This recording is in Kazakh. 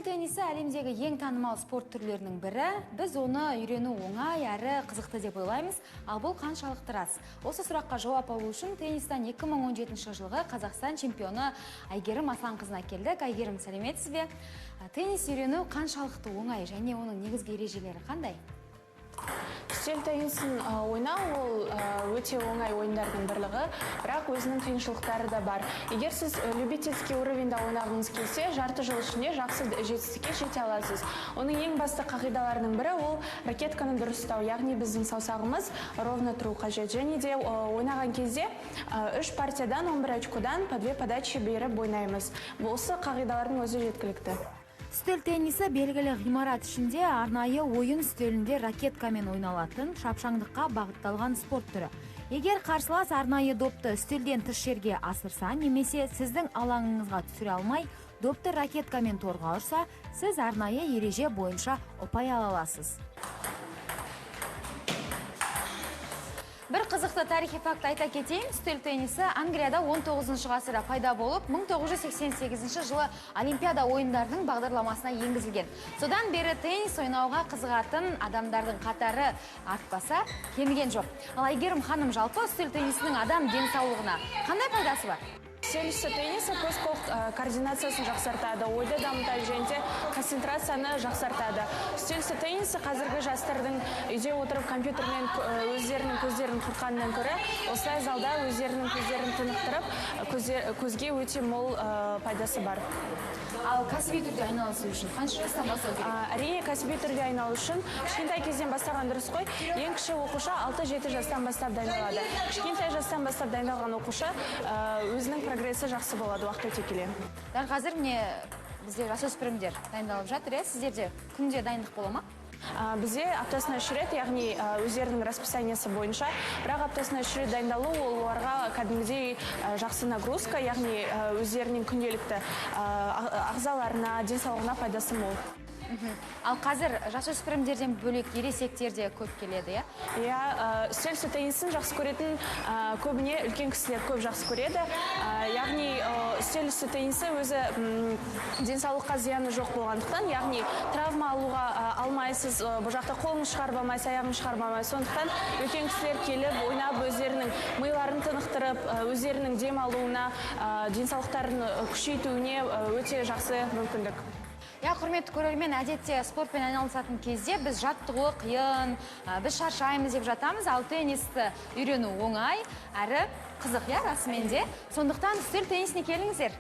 Үстел теннисі әлемдегі ең танымал спорт түрлерінің бірі. Біз оны үйрену оңай әрі қызықты деп ойлаймыз. Ал бұл қаншалықты рас? Осы сұраққа жауап алу үшін теннистен 2017 жылғы Қазақстан чемпионы Әйгерім Асланқызына келдік. Әйгерім, сәлеметсіз бе? Теннис үйрену қаншалықты оңай және оның негізгі ережелері қандай? Үстел теннисін ойнау ол өте оңай ойындардың бірлігі, бірақ өзінің қиыншылықтары да бар. Егер сіз любительский уровеньде ойнағыңыз келсе, жарты жыл ішінде жақсы жетістікке жете аласыз. Оның ең басты қағидаларының бірі ол ракетканы дұрыс ұстау, яғни біздің саусағымыз ровно тұру қажет. Және де ойнаған кезде 3 партиядан 11 очкодан по 2 подачи беріп ойнаймыз. Осы қағидалардың өзі жеткілікті. Үстел теннисі белгілі ғимарат ішінде арнайы ойын үстелінде ракеткамен ойналатын шапшаңдыққа бағытталған спорт түрі. Егер қарсылас арнайы допты үстелден тыс жерге асырса, немесе сіздің алаңыңызға түсіре алмай, допты ракеткамен торға ұрса, сіз арнайы ереже бойынша ұпай ала аласыз. Бір қызықты тарихи факт айта кетейін. Үстел теннисі Англияда 19 ғасырда пайда болып, 1988 жылы Олимпиада ойындарының бағдарламасына енгізілген. Содан бері теннис ойнауға қызығатын адамдардың қатары артпаса, кеміген жоқ. Ал Әйгерім ханым, жалпы үстел теннисінің адам денсаулығына қандай пайдасы бар? Үстел теннисі көз-қол координациясын жақсартады, ойды дамытады және концентрацияны жақсартады. Үстел теннисі қазіргі жастардың үйде отырып компьютермен өздерінің көздерін құртқаннан көрі, осылай залда өздерінің көздерін тынықтырып, көзге өте мол пайдасы бар. Ал кәсіби түрде айналысу үшін қанша жастан бастау керек? Әрине, кәсіби түрде айналысу үшін кішкентай кезден бастаған дұрыс қой. Ең кіші оқушы 6-7 жастан бастап дайындалады. Кішкентай жастан бастап дайындалған оқушы өзінің прогрессі жақсы болады уақыт өте келе. Дәл қазір міне бізде жасөспірімдер дайындалып жатыр, сіздерде күнде дайындық бола ма? Бізде аптасына 3 рет, яғни өздерінің расписаниесі бойынша, бірақ аптасына 3 рет дайындалу оларға кәдімгідей жақсы нагрузка, яғни өздерінің күнделікті ағзаларына, денсаулығына пайдасы мол. Ал қазір жасөспірімдерден бөлек ересектер де көп келеді, иә? Иә, үстел теннисін жақсы көретін көбіне үлкен кісілер көп жақсы көреді. Яғни үстел теннисі өзі денсаулыққа зияны жоқ болғандықтан, яғни травма алуға алмайсыз, бұл жақта қолыңыз шығарып алмайсыз, аяғыңыз шығарып алмайсыз. Сондықтан үлкен кісілер келіп, ойнап өздерінің миларын тынықтырып, өздерінің дем алуына, денсаулықтарын күшейтуіне өте жақсы мүмкіндік. Я, құрметті көрермен, әдетте спортпен айналысатын кезде біз жаттығу қиын, біз шаршаймыз деп жатамыз, ал теннисті үйрену оңай әрі қызық, иә, расымен де. Сондықтан үстел теннисіне келіңіздер.